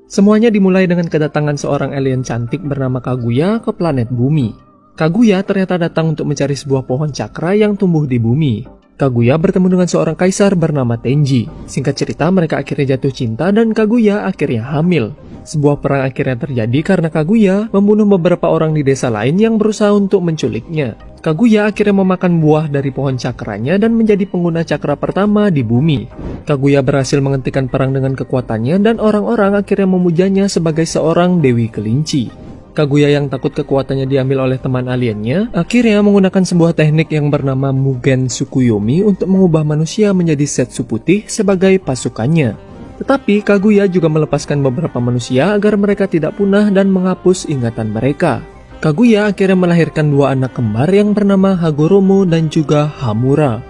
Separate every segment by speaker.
Speaker 1: Semuanya dimulai dengan kedatangan seorang alien cantik bernama Kaguya ke planet bumi. Kaguya ternyata datang untuk mencari sebuah pohon cakra yang tumbuh di bumi. Kaguya bertemu dengan seorang kaisar bernama Tenji. Singkat cerita, mereka akhirnya jatuh cinta dan Kaguya akhirnya hamil. Sebuah perang akhirnya terjadi karena Kaguya membunuh beberapa orang di desa lain yang berusaha untuk menculiknya. Kaguya akhirnya memakan buah dari pohon cakranya dan menjadi pengguna cakra pertama di bumi. Kaguya berhasil menghentikan perang dengan kekuatannya dan orang-orang akhirnya memujanya sebagai seorang dewi kelinci. Kaguya yang takut kekuatannya diambil oleh teman aliennya, akhirnya menggunakan sebuah teknik yang bernama Mugen Tsukuyomi untuk mengubah manusia menjadi Setsu putih sebagai pasukannya. Tetapi Kaguya juga melepaskan beberapa manusia agar mereka tidak punah dan menghapus ingatan mereka. Kaguya akhirnya melahirkan dua anak kembar yang bernama Hagoromo dan juga Hamura.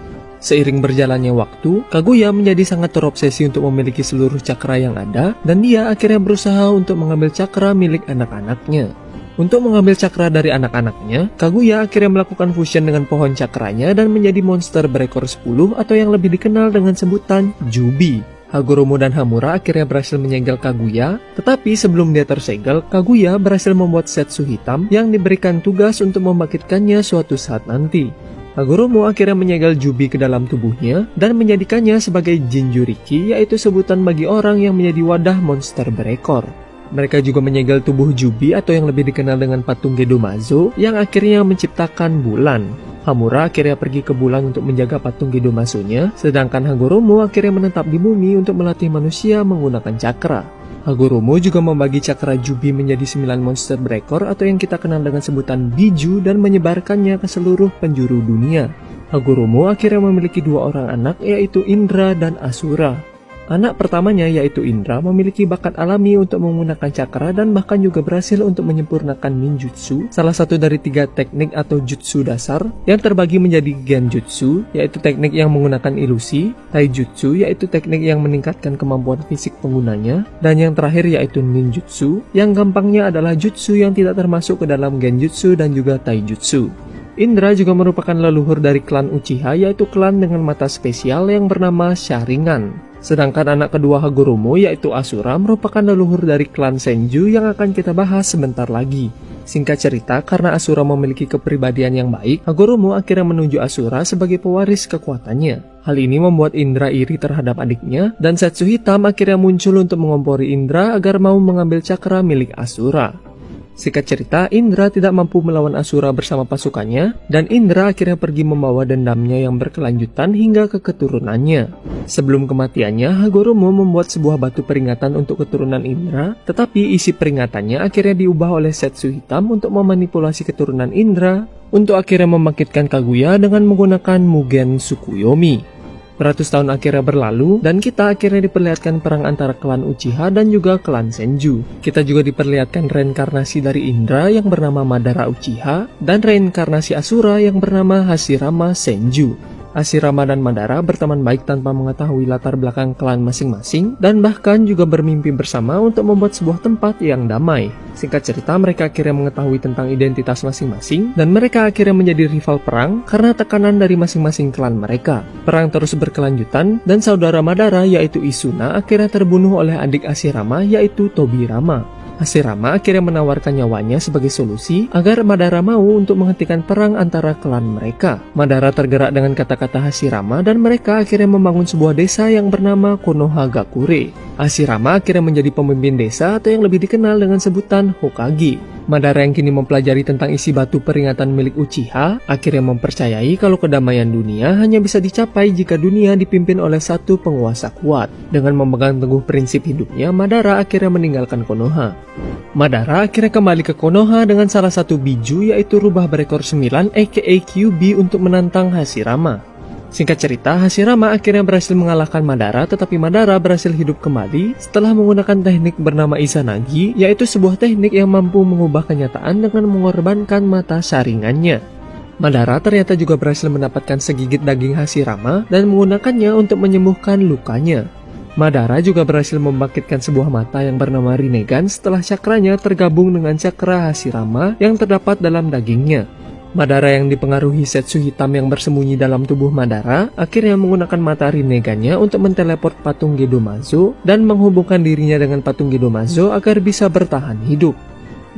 Speaker 1: Seiring berjalannya waktu, Kaguya menjadi sangat terobsesi untuk memiliki seluruh cakra yang ada, dan dia akhirnya berusaha untuk mengambil cakra milik anak-anaknya. Untuk mengambil cakra dari anak-anaknya, Kaguya akhirnya melakukan fusion dengan pohon cakranya dan menjadi monster berekor 10 atau yang lebih dikenal dengan sebutan Jubi. Hagoromo dan Hamura akhirnya berhasil menyegel Kaguya, tetapi sebelum dia tersegel, Kaguya berhasil membuat Setsu hitam yang diberikan tugas untuk membangkitkannya suatu saat nanti. Hagoromo akhirnya menyegel Jubi ke dalam tubuhnya dan menjadikannya sebagai Jinjuriki, yaitu sebutan bagi orang yang menjadi wadah monster berekor. Mereka juga menyegel tubuh Jubi atau yang lebih dikenal dengan patung Gedomazo yang akhirnya menciptakan bulan. Hamura akhirnya pergi ke bulan untuk menjaga patung Gedomazo-nya, sedangkan Hagoromo akhirnya menetap di bumi untuk melatih manusia menggunakan cakra. Hagoromo juga membagi cakra Jubi menjadi 9 monster berekor atau yang kita kenal dengan sebutan Biju dan menyebarkannya ke seluruh penjuru dunia. Hagoromo akhirnya memiliki dua orang anak, yaitu Indra dan Asura. Anak pertamanya yaitu Indra memiliki bakat alami untuk menggunakan cakra dan bahkan juga berhasil untuk menyempurnakan ninjutsu, salah satu dari 3 teknik atau jutsu dasar yang terbagi menjadi genjutsu, yaitu teknik yang menggunakan ilusi, taijutsu, yaitu teknik yang meningkatkan kemampuan fisik penggunanya, dan yang terakhir yaitu ninjutsu, yang gampangnya adalah jutsu yang tidak termasuk ke dalam genjutsu dan juga taijutsu. Indra juga merupakan leluhur dari klan Uchiha, yaitu klan dengan mata spesial yang bernama Sharingan. Sedangkan anak kedua Hagoromo yaitu Asura merupakan leluhur dari klan Senju yang akan kita bahas sebentar lagi. Singkat cerita, karena Asura memiliki kepribadian yang baik, Hagoromo akhirnya menunjuk Asura sebagai pewaris kekuatannya. Hal ini membuat Indra iri terhadap adiknya, dan Setsu hitam akhirnya muncul untuk mengompori Indra agar mau mengambil cakra milik Asura. Singkat cerita, Indra tidak mampu melawan Asura bersama pasukannya, dan Indra akhirnya pergi membawa dendamnya yang berkelanjutan hingga ke keturunannya. Sebelum kematiannya, Hagoromo membuat sebuah batu peringatan untuk keturunan Indra, tetapi isi peringatannya akhirnya diubah oleh Setsu hitam untuk memanipulasi keturunan Indra, untuk akhirnya membangkitkan Kaguya dengan menggunakan Mugen Tsukuyomi. Beratus tahun akhirnya berlalu, dan kita akhirnya diperlihatkan perang antara klan Uchiha dan juga klan Senju. Kita juga diperlihatkan reinkarnasi dari Indra yang bernama Madara Uchiha, dan reinkarnasi Asura yang bernama Hashirama Senju. Hashirama dan Madara berteman baik tanpa mengetahui latar belakang klan masing-masing, dan bahkan juga bermimpi bersama untuk membuat sebuah tempat yang damai. Singkat cerita, mereka akhirnya mengetahui tentang identitas masing-masing, dan mereka akhirnya menjadi rival perang karena tekanan dari masing-masing klan mereka. Perang terus berkelanjutan, dan saudara Madara yaitu Isuna akhirnya terbunuh oleh adik Hashirama yaitu Tobirama. Hashirama akhirnya menawarkan nyawanya sebagai solusi agar Madara mau untuk menghentikan perang antara klan mereka. Madara tergerak dengan kata-kata Hashirama dan mereka akhirnya membangun sebuah desa yang bernama Konohagakure. Hashirama akhirnya menjadi pemimpin desa atau yang lebih dikenal dengan sebutan Hokage. Madara yang kini mempelajari tentang isi batu peringatan milik Uchiha akhirnya mempercayai kalau kedamaian dunia hanya bisa dicapai jika dunia dipimpin oleh satu penguasa kuat. Dengan memegang teguh prinsip hidupnya, Madara akhirnya meninggalkan Konoha. Madara akhirnya kembali ke Konoha dengan salah satu biju yaitu rubah berekor 9 aka Kyuubi untuk menantang Hashirama. Singkat cerita, Hashirama akhirnya berhasil mengalahkan Madara, tetapi Madara berhasil hidup kembali setelah menggunakan teknik bernama Izanagi, yaitu sebuah teknik yang mampu mengubah kenyataan dengan mengorbankan mata saringannya. Madara ternyata juga berhasil mendapatkan segigit daging Hashirama dan menggunakannya untuk menyembuhkan lukanya. Madara juga berhasil membangkitkan sebuah mata yang bernama Rinnegan setelah cakranya tergabung dengan cakra Hashirama yang terdapat dalam dagingnya. Madara yang dipengaruhi Setsu hitam yang bersembunyi dalam tubuh Madara akhirnya menggunakan mata Rinnegan-nya untuk menteleport patung Gedomazo dan menghubungkan dirinya dengan patung Gedomazo agar bisa bertahan hidup.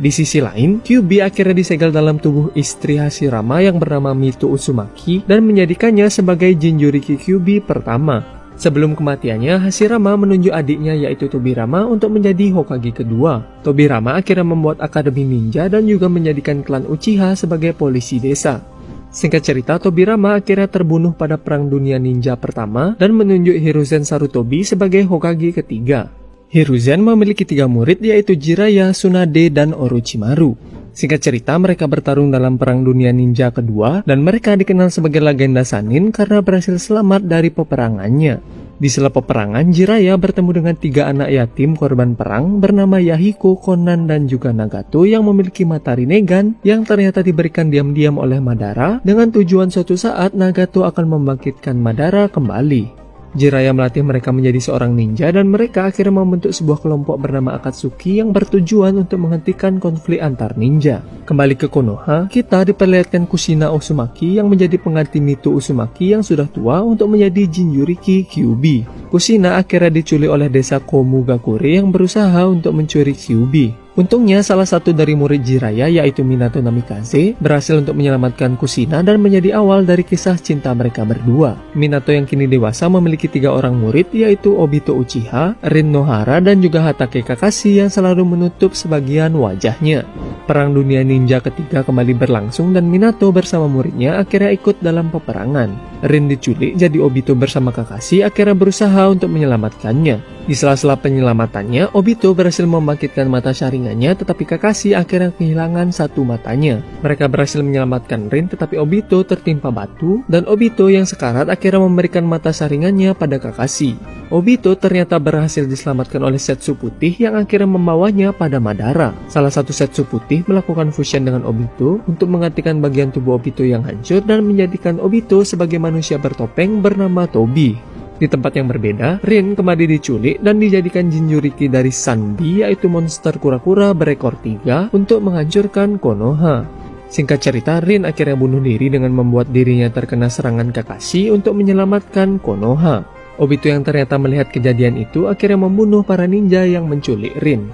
Speaker 1: Di sisi lain, Kyuubi akhirnya disegel dalam tubuh istri Hashirama yang bernama Mito Uzumaki dan menjadikannya sebagai Jinchuriki Kyuubi pertama. Sebelum kematiannya, Hashirama menunjuk adiknya yaitu Tobirama untuk menjadi Hokage kedua. Tobirama akhirnya membuat akademi ninja dan juga menjadikan klan Uchiha sebagai polisi desa. Singkat cerita, Tobirama akhirnya terbunuh pada Perang Dunia Ninja pertama dan menunjuk Hiruzen Sarutobi sebagai Hokage ketiga. Hiruzen memiliki 3 murid yaitu Jiraiya, Tsunade, dan Orochimaru. Singkat cerita, mereka bertarung dalam Perang Dunia Ninja kedua dan mereka dikenal sebagai legenda Sannin karena berhasil selamat dari peperangannya. Di sela peperangan, Jiraiya bertemu dengan 3 anak yatim korban perang bernama Yahiko, Konan, dan juga Nagato yang memiliki mata Rinnegan yang ternyata diberikan diam-diam oleh Madara dengan tujuan suatu saat Nagato akan membangkitkan Madara kembali. Jiraiya melatih mereka menjadi seorang ninja dan mereka akhirnya membentuk sebuah kelompok bernama Akatsuki yang bertujuan untuk menghentikan konflik antar ninja. Kembali ke Konoha, kita diperlihatkan Kushina Uzumaki yang menjadi pengganti Mito Uzumaki yang sudah tua untuk menjadi Jinchuriki Kyuubi. Kushina akhirnya diculik oleh desa Komugakure yang berusaha untuk mencuri Kyuubi. Untungnya salah satu dari murid Jiraiya yaitu Minato Namikaze berhasil untuk menyelamatkan Kushina dan menjadi awal dari kisah cinta mereka berdua. Minato yang kini dewasa memiliki 3 orang murid yaitu Obito Uchiha, Rin Nohara, dan juga Hatake Kakashi yang selalu menutup sebagian wajahnya. Perang Dunia Ninja ketiga kembali berlangsung dan Minato bersama muridnya akhirnya ikut dalam peperangan. Rin diculik jadi Obito bersama Kakashi akhirnya berusaha untuk menyelamatkannya. Di sela-sela penyelamatannya, Obito berhasil membangkitkan mata saringannya tetapi Kakashi akhirnya kehilangan satu matanya. Mereka berhasil menyelamatkan Rin tetapi Obito tertimpa batu dan Obito yang sekarat akhirnya memberikan mata saringannya pada Kakashi. Obito ternyata berhasil diselamatkan oleh Setsu Putih yang akhirnya membawanya pada Madara. Salah satu Setsu Putih melakukan fusion dengan Obito untuk menggantikan bagian tubuh Obito yang hancur dan menjadikan Obito sebagai manusia bertopeng bernama Tobi. Di tempat yang berbeda, Rin kembali diculik dan dijadikan Jinchuriki dari Sanbi yaitu monster kura-kura berekor 3 untuk menghancurkan Konoha. Singkat cerita, Rin akhirnya bunuh diri dengan membuat dirinya terkena serangan Kakashi untuk menyelamatkan Konoha. Obito yang ternyata melihat kejadian itu akhirnya membunuh para ninja yang menculik Rin.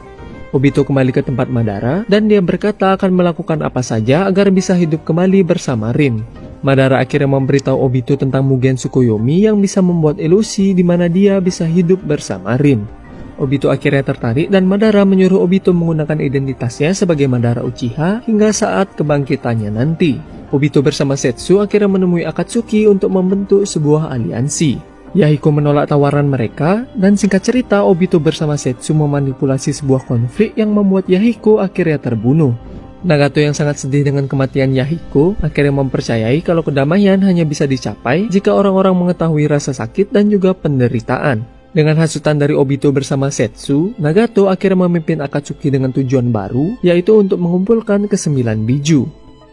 Speaker 1: Obito kembali ke tempat Madara dan dia berkata akan melakukan apa saja agar bisa hidup kembali bersama Rin. Madara akhirnya memberitahu Obito tentang Mugen Tsukuyomi yang bisa membuat ilusi di mana dia bisa hidup bersama Rin. Obito akhirnya tertarik dan Madara menyuruh Obito menggunakan identitasnya sebagai Madara Uchiha hingga saat kebangkitannya nanti. Obito bersama Setsu akhirnya menemui Akatsuki untuk membentuk sebuah aliansi. Yahiko menolak tawaran mereka dan singkat cerita Obito bersama Setsu memanipulasi sebuah konflik yang membuat Yahiko akhirnya terbunuh. Nagato yang sangat sedih dengan kematian Yahiko akhirnya mempercayai kalau kedamaian hanya bisa dicapai jika orang-orang mengetahui rasa sakit dan juga penderitaan. Dengan hasutan dari Obito bersama Setsu, Nagato akhirnya memimpin Akatsuki dengan tujuan baru yaitu untuk mengumpulkan ke-9 biju.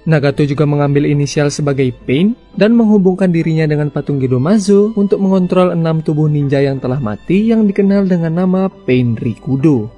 Speaker 1: Nagato juga mengambil inisial sebagai Pain dan menghubungkan dirinya dengan patung Gedomazo untuk mengontrol 6 tubuh ninja yang telah mati yang dikenal dengan nama Pain Rikudo.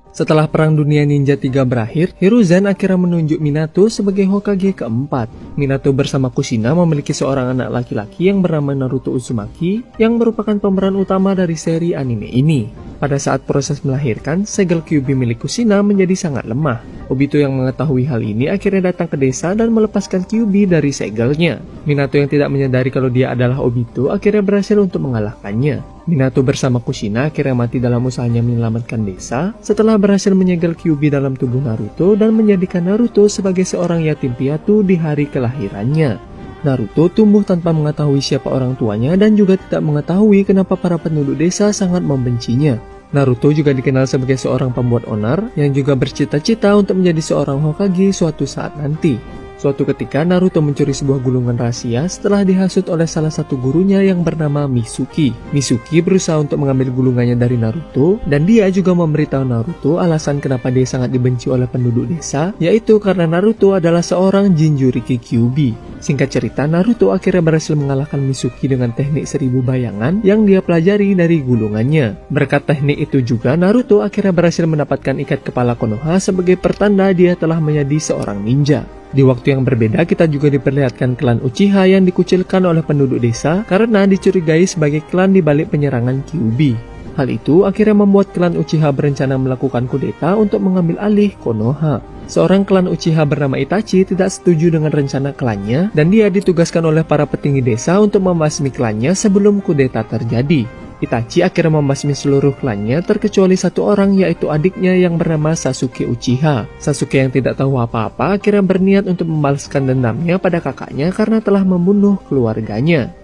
Speaker 1: Setelah Perang Dunia Ninja 3 berakhir, Hiruzen akhirnya menunjuk Minato sebagai Hokage keempat. Minato bersama Kushina memiliki seorang anak laki-laki yang bernama Naruto Uzumaki yang merupakan pemeran utama dari seri anime ini. Pada saat proses melahirkan, segel Kyuubi milik Kushina menjadi sangat lemah. Obito yang mengetahui hal ini akhirnya datang ke desa dan melepaskan Kyuubi dari segelnya. Minato yang tidak menyadari kalau dia adalah Obito akhirnya berhasil untuk mengalahkannya. Minato bersama Kushina akhirnya mati dalam usahanya menyelamatkan desa setelah berhasil menyegel Kyuubi dalam tubuh Naruto dan menjadikan Naruto sebagai seorang yatim piatu di hari kelahirannya. Naruto tumbuh tanpa mengetahui siapa orang tuanya dan juga tidak mengetahui kenapa para penduduk desa sangat membencinya. Naruto juga dikenal sebagai seorang pembuat onar yang juga bercita-cita untuk menjadi seorang Hokage suatu saat nanti. Suatu ketika Naruto mencuri sebuah gulungan rahasia setelah dihasut oleh salah satu gurunya yang bernama Mitsuki. Mitsuki berusaha untuk mengambil gulungannya dari Naruto, dan dia juga memberitahu Naruto alasan kenapa dia sangat dibenci oleh penduduk desa, yaitu karena Naruto adalah seorang Jinchuriki Kyuubi. Singkat cerita, Naruto akhirnya berhasil mengalahkan Mitsuki dengan teknik 1000 bayangan yang dia pelajari dari gulungannya. Berkat teknik itu juga, Naruto akhirnya berhasil mendapatkan ikat kepala Konoha sebagai pertanda dia telah menjadi seorang ninja. Di waktu yang berbeda, kita juga diperlihatkan klan Uchiha yang dikucilkan oleh penduduk desa karena dicurigai sebagai klan di balik penyerangan Kyuubi. Hal itu akhirnya membuat klan Uchiha berencana melakukan kudeta untuk mengambil alih Konoha. Seorang klan Uchiha bernama Itachi tidak setuju dengan rencana klannya, dan dia ditugaskan oleh para petinggi desa untuk membasmi klannya sebelum kudeta terjadi. Itachi akhirnya membasmi seluruh klannya terkecuali satu orang, yaitu adiknya yang bernama Sasuke Uchiha. Sasuke yang tidak tahu apa-apa akhirnya berniat untuk membalaskan dendamnya pada kakaknya karena telah membunuh keluarganya.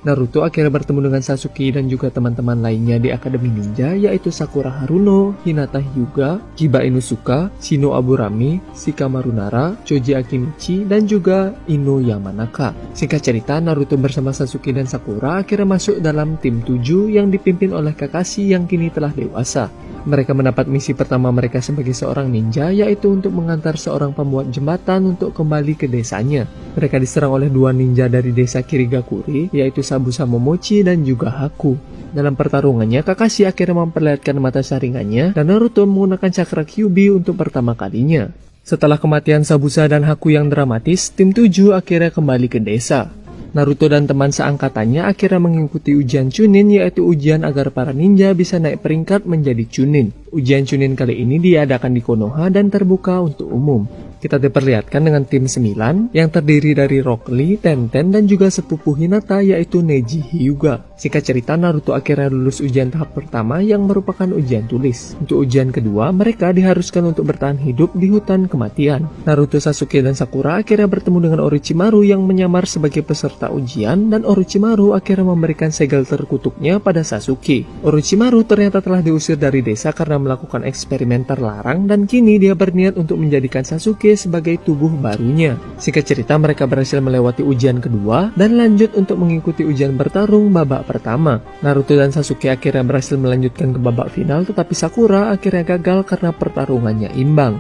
Speaker 1: Naruto akhirnya bertemu dengan Sasuke dan juga teman-teman lainnya di Akademi Ninja, yaitu Sakura Haruno, Hinata Hyuga, Kiba Inusuka, Shino Aburame, Shikamaru Nara, Choji Akimichi, dan juga Ino Yamanaka. Singkat cerita, Naruto bersama Sasuke dan Sakura akhirnya masuk dalam tim 7 yang dipimpin oleh Kakashi yang kini telah dewasa. Mereka mendapat misi pertama mereka sebagai seorang ninja, yaitu untuk mengantar seorang pembuat jembatan untuk kembali ke desanya. Mereka diserang oleh dua ninja dari desa Kirigakure, yaitu Sabusa Momochi dan juga Haku. Dalam pertarungannya, Kakashi akhirnya memperlihatkan mata saringannya dan Naruto menggunakan cakra Kyuubi untuk pertama kalinya. Setelah kematian Sabusa dan Haku yang dramatis, tim 7 akhirnya kembali ke desa. Naruto dan teman seangkatannya akhirnya mengikuti ujian Chunin, yaitu ujian agar para ninja bisa naik peringkat menjadi Chunin. Ujian Chunin kali ini diadakan di Konoha dan terbuka untuk umum. Kita diperlihatkan dengan tim 9 yang terdiri dari Rock Lee, Tenten, dan juga sepupu Hinata yaitu Neji Hyuga. Singkat cerita, Naruto akhirnya lulus ujian tahap pertama yang merupakan ujian tulis. Untuk ujian kedua, mereka diharuskan untuk bertahan hidup di hutan kematian. Naruto, Sasuke, dan Sakura akhirnya bertemu dengan Orochimaru yang menyamar sebagai peserta ujian, dan Orochimaru akhirnya memberikan segel terkutuknya pada Sasuke. Orochimaru ternyata telah diusir dari desa karena melakukan eksperimen terlarang, dan kini dia berniat untuk menjadikan Sasuke sebagai tubuh barunya. Singkat cerita, mereka berhasil melewati ujian kedua dan lanjut untuk mengikuti ujian bertarung babak pertama. Naruto dan Sasuke akhirnya berhasil melanjutkan ke babak final, tetapi Sakura akhirnya gagal karena pertarungannya imbang.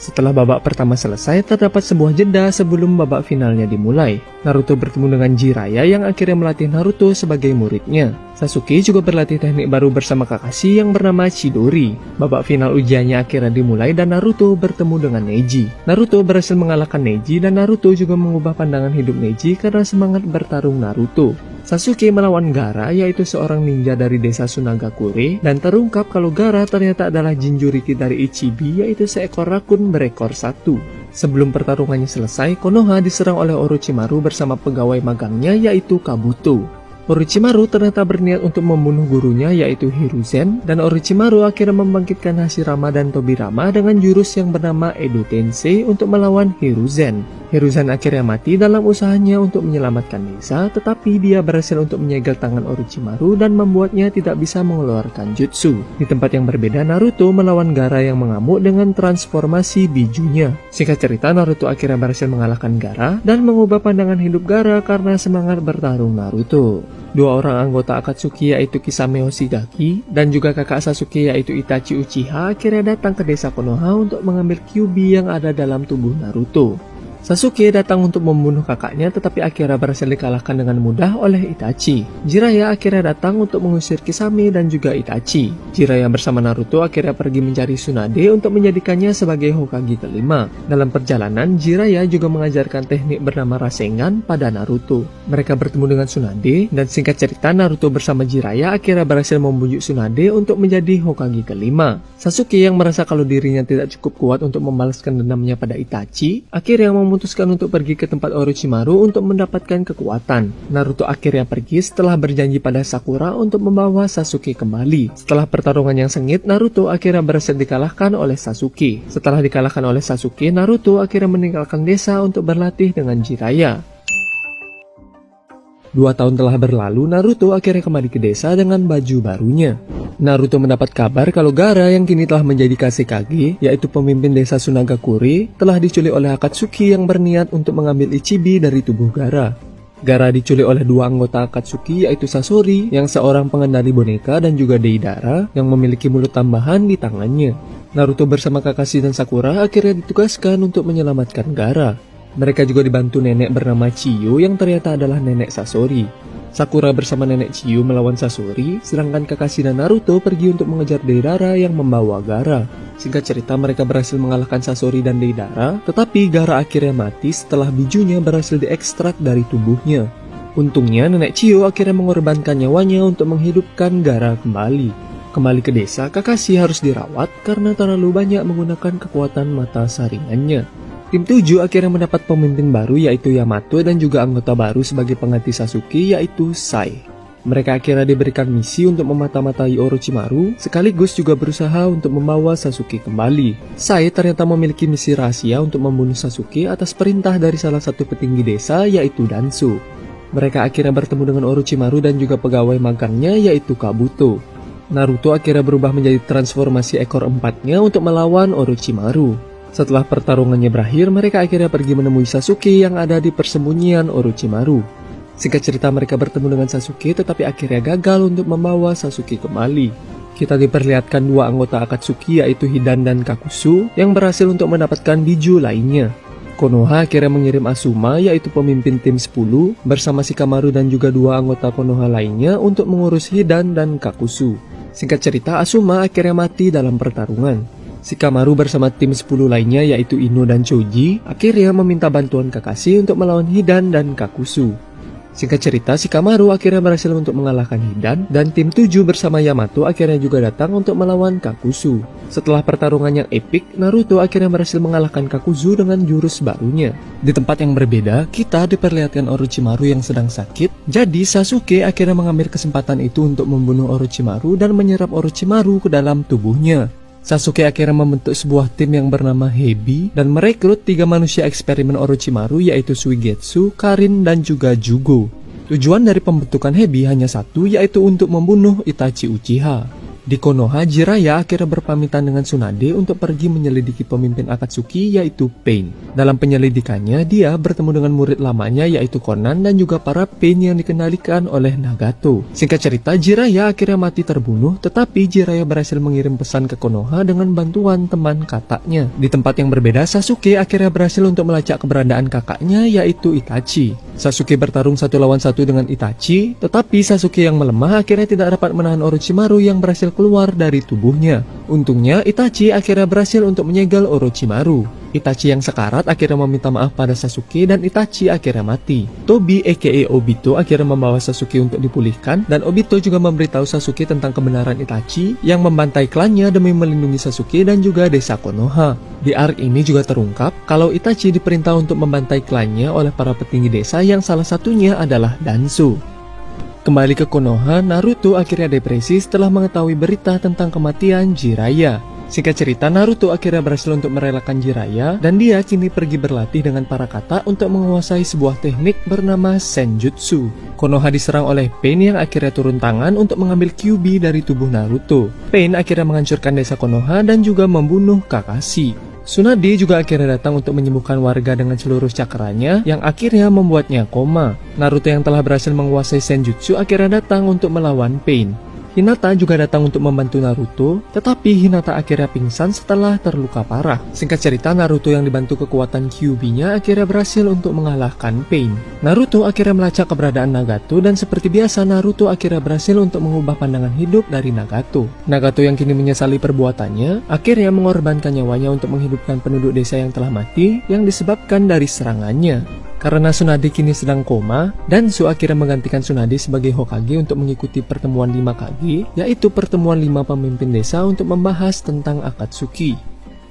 Speaker 1: Setelah babak pertama selesai, terdapat sebuah jeda sebelum babak finalnya dimulai. Naruto bertemu dengan Jiraiya yang akhirnya melatih Naruto sebagai muridnya. Sasuke juga berlatih teknik baru bersama Kakashi yang bernama Chidori. Babak final ujiannya akhirnya dimulai dan Naruto bertemu dengan Neji. Naruto berhasil mengalahkan Neji dan Naruto juga mengubah pandangan hidup Neji karena semangat bertarung Naruto. Sasuke melawan Gaara, yaitu seorang ninja dari desa Sunagakure, dan terungkap kalau Gaara ternyata adalah Jinchuriki dari Ichibi, yaitu seekor rakun berekor satu. Sebelum pertarungannya selesai, Konoha diserang oleh Orochimaru bersama pegawai magangnya yaitu Kabuto. Orochimaru ternyata berniat untuk membunuh gurunya yaitu Hiruzen, dan Orochimaru akhirnya membangkitkan Hashirama dan Tobirama dengan jurus yang bernama Edo Tensei untuk melawan Hiruzen. Hiruzen akhirnya mati dalam usahanya untuk menyelamatkan desa, tetapi dia berhasil untuk menyegel tangan Orochimaru dan membuatnya tidak bisa mengeluarkan jutsu. Di tempat yang berbeda, Naruto melawan Gaara yang mengamuk dengan transformasi bijunya. Singkat cerita, Naruto akhirnya berhasil mengalahkan Gaara dan mengubah pandangan hidup Gaara karena semangat bertarung Naruto. Dua orang anggota Akatsuki yaitu Kisame Hoshigaki dan juga kakak Sasuke yaitu Itachi Uchiha akhirnya datang ke desa Konoha untuk mengambil Kyuubi yang ada dalam tubuh Naruto. Sasuke datang untuk membunuh kakaknya, tetapi akhirnya berhasil dikalahkan dengan mudah oleh Itachi. Jiraiya akhirnya datang untuk mengusir Kisame dan juga Itachi. Jiraiya bersama Naruto akhirnya pergi mencari Tsunade untuk menjadikannya sebagai Hokage kelima. Dalam perjalanan, Jiraiya juga mengajarkan teknik bernama Rasengan pada Naruto. Mereka bertemu dengan Tsunade, dan singkat cerita Naruto bersama Jiraiya akhirnya berhasil membujuk Tsunade untuk menjadi Hokage kelima. Sasuke yang merasa kalau dirinya tidak cukup kuat untuk membalaskan dendamnya pada Itachi, akhirnya memutuskan untuk pergi ke tempat Orochimaru untuk mendapatkan kekuatan. Naruto akhirnya pergi setelah berjanji pada Sakura untuk membawa Sasuke kembali. Setelah pertarungan yang sengit, Naruto akhirnya berhasil dikalahkan oleh Sasuke. Setelah dikalahkan oleh Sasuke, Naruto akhirnya meninggalkan desa untuk berlatih dengan Jiraiya. 2 tahun telah berlalu, Naruto akhirnya kembali ke desa dengan baju barunya. Naruto mendapat kabar kalau Gaara yang kini telah menjadi Kazekage, yaitu pemimpin desa Sunagakure, telah diculik oleh Akatsuki yang berniat untuk mengambil Ichibi dari tubuh Gaara. Gaara diculik oleh 2 anggota Akatsuki, yaitu Sasori yang seorang pengendali boneka dan juga Deidara yang memiliki mulut tambahan di tangannya. Naruto bersama Kakashi dan Sakura akhirnya ditugaskan untuk menyelamatkan Gaara. Mereka juga dibantu nenek bernama Chiyo yang ternyata adalah nenek Sasori. Sakura bersama nenek Chiyo melawan Sasori, sedangkan Kakashi dan Naruto pergi untuk mengejar Deidara yang membawa Gaara. Singkat cerita, mereka berhasil mengalahkan Sasori dan Deidara, tetapi Gaara akhirnya mati setelah bijunya berhasil diekstrak dari tubuhnya. Untungnya nenek Chiyo akhirnya mengorbankan nyawanya untuk menghidupkan Gaara kembali. Kembali ke desa, Kakashi harus dirawat karena terlalu banyak menggunakan kekuatan mata saringannya. Tim 7 akhirnya mendapat pemimpin baru yaitu Yamato dan juga anggota baru sebagai pengganti Sasuke yaitu Sai. Mereka akhirnya diberikan misi untuk memata-matai Orochimaru sekaligus juga berusaha untuk membawa Sasuke kembali. Sai ternyata memiliki misi rahasia untuk membunuh Sasuke atas perintah dari salah satu petinggi desa yaitu Danzo. Mereka akhirnya bertemu dengan Orochimaru dan juga pegawai magangnya yaitu Kabuto. Naruto akhirnya berubah menjadi transformasi ekor empatnya untuk melawan Orochimaru. Setelah pertarungannya berakhir, mereka akhirnya pergi menemui Sasuke yang ada di persembunyian Orochimaru. Singkat cerita, mereka bertemu dengan Sasuke tetapi akhirnya gagal untuk membawa Sasuke kembali. Kita diperlihatkan 2 anggota Akatsuki yaitu Hidan dan Kakuzu yang berhasil untuk mendapatkan biju lainnya. Konoha akhirnya mengirim Asuma yaitu pemimpin tim 10 bersama Shikamaru dan juga 2 anggota Konoha lainnya untuk mengurus Hidan dan Kakuzu. Singkat cerita, Asuma akhirnya mati dalam pertarungan. Shikamaru bersama tim 10 lainnya yaitu Ino dan Choji akhirnya meminta bantuan Kakashi untuk melawan Hidan dan Kakuzu. Singkat cerita, Shikamaru akhirnya berhasil untuk mengalahkan Hidan dan tim 7 bersama Yamato akhirnya juga datang untuk melawan Kakuzu. Setelah pertarungan yang epik, Naruto akhirnya berhasil mengalahkan Kakuzu dengan jurus barunya. Di tempat yang berbeda, kita diperlihatkan Orochimaru yang sedang sakit. Jadi Sasuke akhirnya mengambil kesempatan itu untuk membunuh Orochimaru dan menyerap Orochimaru ke dalam tubuhnya. Sasuke akhirnya membentuk sebuah tim yang bernama Hebi dan merekrut 3 manusia eksperimen Orochimaru yaitu Suigetsu, Karin, dan juga Jugo. Tujuan dari pembentukan Hebi hanya satu yaitu untuk membunuh Itachi Uchiha. Di Konoha, Jiraiya akhirnya berpamitan dengan Tsunade untuk pergi menyelidiki pemimpin Akatsuki yaitu Pain. Dalam penyelidikannya, dia bertemu dengan murid lamanya yaitu Konan dan juga para Pain yang dikendalikan oleh Nagato. Singkat cerita, Jiraiya akhirnya mati terbunuh, tetapi Jiraiya berhasil mengirim pesan ke Konoha dengan bantuan teman kakaknya. Di tempat yang berbeda, Sasuke akhirnya berhasil untuk melacak keberadaan kakaknya yaitu Itachi. Sasuke bertarung 1 lawan 1 dengan Itachi, tetapi Sasuke yang melemah akhirnya tidak dapat menahan Orochimaru yang berhasil keluar dari tubuhnya. Untungnya Itachi akhirnya berhasil untuk menyegel Orochimaru. Itachi yang sekarat akhirnya meminta maaf pada Sasuke dan Itachi akhirnya mati. Tobi aka Obito akhirnya membawa Sasuke untuk dipulihkan dan Obito juga memberitahu Sasuke tentang kebenaran Itachi yang membantai klannya demi melindungi Sasuke dan juga desa Konoha. Di arc ini juga terungkap kalau Itachi diperintah untuk membantai klannya oleh para petinggi desa yang salah satunya adalah Danzo. Kembali ke Konoha, Naruto akhirnya depresi setelah mengetahui berita tentang kematian Jiraiya. Singkat cerita, Naruto akhirnya berhasil untuk merelakan Jiraiya dan dia kini pergi berlatih dengan para kata untuk menguasai sebuah teknik bernama Senjutsu. Konoha diserang oleh Pain yang akhirnya turun tangan untuk mengambil Kyuubi dari tubuh Naruto. Pain akhirnya menghancurkan desa Konoha dan juga membunuh Kakashi. Tsunade juga akhirnya datang untuk menyembuhkan warga dengan seluruh cakranya yang akhirnya membuatnya koma. Naruto yang telah berhasil menguasai Senjutsu akhirnya datang untuk melawan Pain. Hinata juga datang untuk membantu Naruto, tetapi Hinata akhirnya pingsan setelah terluka parah. Singkat cerita, Naruto yang dibantu kekuatan Kyuubi-nya akhirnya berhasil untuk mengalahkan Pain. Naruto akhirnya melacak keberadaan Nagato dan seperti biasa Naruto akhirnya berhasil untuk mengubah pandangan hidup dari Nagato. Nagato yang kini menyesali perbuatannya, akhirnya mengorbankan nyawanya untuk menghidupkan penduduk desa yang telah mati yang disebabkan dari serangannya. Karena Tsunade kini sedang koma, Danzo akhirnya menggantikan Tsunade sebagai Hokage untuk mengikuti pertemuan 5 Kage, yaitu pertemuan 5 pemimpin desa untuk membahas tentang Akatsuki.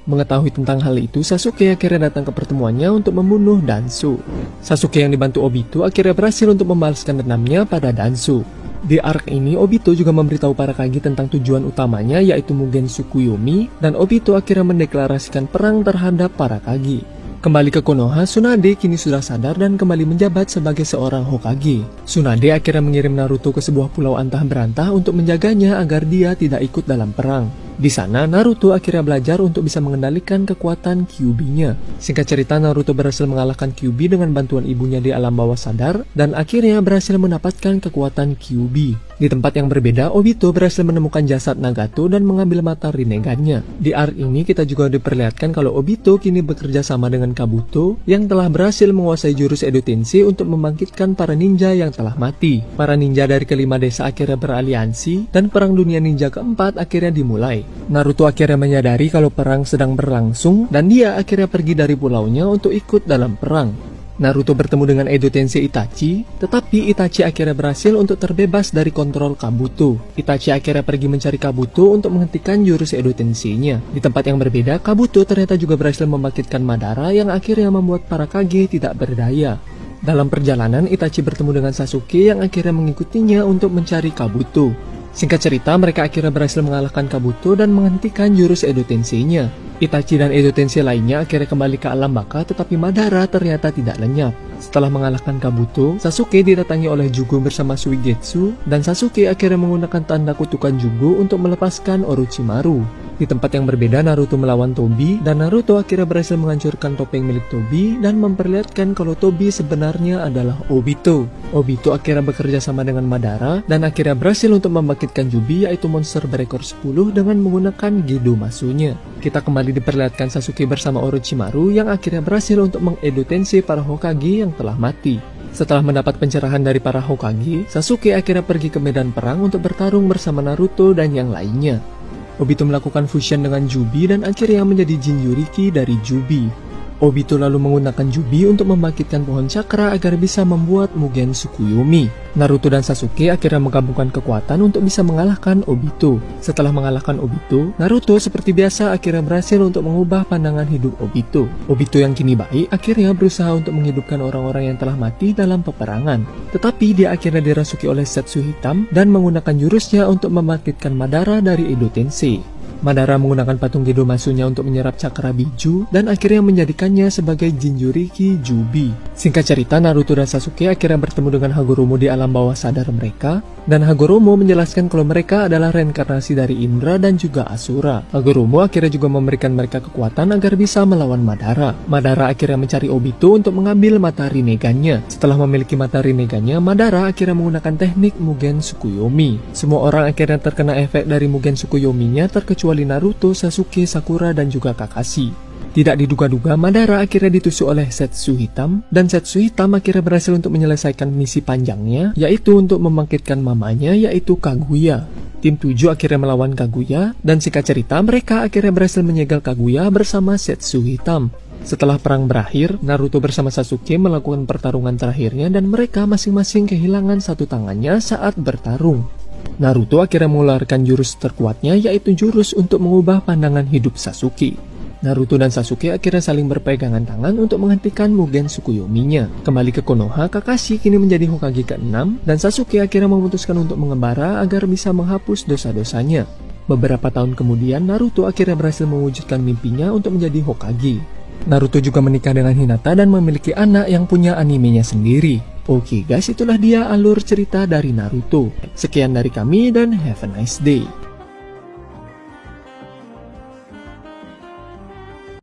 Speaker 1: Mengetahui tentang hal itu, Sasuke akhirnya datang ke pertemuannya untuk membunuh Danzo. Sasuke yang dibantu Obito akhirnya berhasil untuk membalaskan dendamnya pada Danzo. Di arc ini, Obito juga memberitahu para Kage tentang tujuan utamanya yaitu Mugen Tsukuyomi, dan Obito akhirnya mendeklarasikan perang terhadap para Kage. Kembali ke Konoha, Tsunade kini sudah sadar dan kembali menjabat sebagai seorang Hokage. Tsunade akhirnya mengirim Naruto ke sebuah pulau antah berantah untuk menjaganya agar dia tidak ikut dalam perang. Di sana, Naruto akhirnya belajar untuk bisa mengendalikan kekuatan Kyuubi-nya. Singkat cerita, Naruto berhasil mengalahkan Kyuubi dengan bantuan ibunya di alam bawah sadar dan akhirnya berhasil mendapatkan kekuatan Kyuubi. Di tempat yang berbeda, Obito berhasil menemukan jasad Nagato dan mengambil mata Rinnegan-nya. Di arc ini kita juga diperlihatkan kalau Obito kini bekerja sama dengan Kabuto yang telah berhasil menguasai jurus Edo Tensei untuk membangkitkan para ninja yang telah mati. Para ninja dari kelima desa akhirnya beraliansi dan perang dunia ninja keempat akhirnya dimulai. Naruto akhirnya menyadari kalau perang sedang berlangsung dan dia akhirnya pergi dari pulaunya untuk ikut dalam perang. Naruto bertemu dengan Edo Tensei Itachi, tetapi Itachi akhirnya berhasil untuk terbebas dari kontrol Kabuto. Itachi akhirnya pergi mencari Kabuto untuk menghentikan jurus Edo Tensei-nya. Di tempat yang berbeda, Kabuto ternyata juga berhasil membangkitkan Madara yang akhirnya membuat para Kage tidak berdaya. Dalam perjalanan, Itachi bertemu dengan Sasuke yang akhirnya mengikutinya untuk mencari Kabuto. Singkat cerita, mereka akhirnya berhasil mengalahkan Kabuto dan menghentikan jurus Edo Tensei-nya. Itachi dan Edo Tensei lainnya akhirnya kembali ke alam baka, tetapi Madara ternyata tidak lenyap. Setelah mengalahkan Kabuto, Sasuke didatangi oleh Jugo bersama Suigetsu, dan Sasuke akhirnya menggunakan tanda kutukan Jugo untuk melepaskan Orochimaru. Di tempat yang berbeda, Naruto melawan Tobi, dan Naruto akhirnya berhasil menghancurkan topeng milik Tobi dan memperlihatkan kalau Tobi sebenarnya adalah Obito. Obito akhirnya bekerja sama dengan Madara dan akhirnya berhasil untuk membangkitkan Jubi, yaitu monster berekor 10 dengan menggunakan Gedomasu-nya. Kita kembali diperlihatkan Sasuke bersama Orochimaru yang akhirnya berhasil untuk mengedo Tensei para Hokage yang telah mati. Setelah mendapat pencerahan dari para Hokage, Sasuke akhirnya pergi ke medan perang untuk bertarung bersama Naruto dan yang lainnya. Obito melakukan fusion dengan Jubi dan akhirnya menjadi Jinchuriki dari Jubi. Obito lalu menggunakan Jubi untuk membangkitkan pohon cakra agar bisa membuat Mugen Tsukuyomi. Naruto dan Sasuke akhirnya menggabungkan kekuatan untuk bisa mengalahkan Obito. Setelah mengalahkan Obito, Naruto seperti biasa akhirnya berhasil untuk mengubah pandangan hidup Obito. Obito yang kini baik akhirnya berusaha untuk menghidupkan orang-orang yang telah mati dalam peperangan. Tetapi dia akhirnya dirasuki oleh Setsu Hitam dan menggunakan jurusnya untuk membangkitkan Madara dari Edo Tensei. Madara menggunakan patung Gedomasu-nya untuk menyerap cakra biju dan akhirnya menjadikannya sebagai Jinchuriki Jubi. Singkat cerita, Naruto dan Sasuke akhirnya bertemu dengan Hagoromo di alam bawah sadar mereka, dan Hagoromo menjelaskan kalau mereka adalah reinkarnasi dari Indra dan juga Asura. Hagoromo akhirnya juga memberikan mereka kekuatan agar bisa melawan Madara. Madara akhirnya mencari Obito untuk mengambil mata Rinnegan-nya. Setelah memiliki mata Rinnegan-nya, Madara akhirnya menggunakan teknik Mugen Tsukuyomi. Semua orang akhirnya terkena efek dari Mugen Tsukuyomi-nya terkecuali Naruto, Sasuke, Sakura, dan juga Kakashi. Tidak diduga-duga, Madara akhirnya ditusuk oleh Setsu Hitam, dan Setsu Hitam akhirnya berhasil untuk menyelesaikan misi panjangnya, yaitu untuk membangkitkan mamanya, yaitu Kaguya. Tim 7 akhirnya melawan Kaguya, dan singkat cerita mereka akhirnya berhasil menyegel Kaguya bersama Setsu Hitam. Setelah perang berakhir, Naruto bersama Sasuke melakukan pertarungan terakhirnya dan mereka masing-masing kehilangan satu tangannya saat bertarung. Naruto akhirnya mengeluarkan jurus terkuatnya, yaitu jurus untuk mengubah pandangan hidup Sasuke. Naruto dan Sasuke akhirnya saling berpegangan tangan untuk menghentikan Mugen Tsukuyomi-nya. Kembali ke Konoha, Kakashi kini menjadi Hokage ke-6 dan Sasuke akhirnya memutuskan untuk mengembara agar bisa menghapus dosa-dosanya. Beberapa tahun kemudian, Naruto akhirnya berhasil mewujudkan mimpinya untuk menjadi Hokage. Naruto juga menikah dengan Hinata dan memiliki anak yang punya animenya sendiri. Oke guys, itulah dia alur cerita dari Naruto. Sekian dari kami dan have a nice day.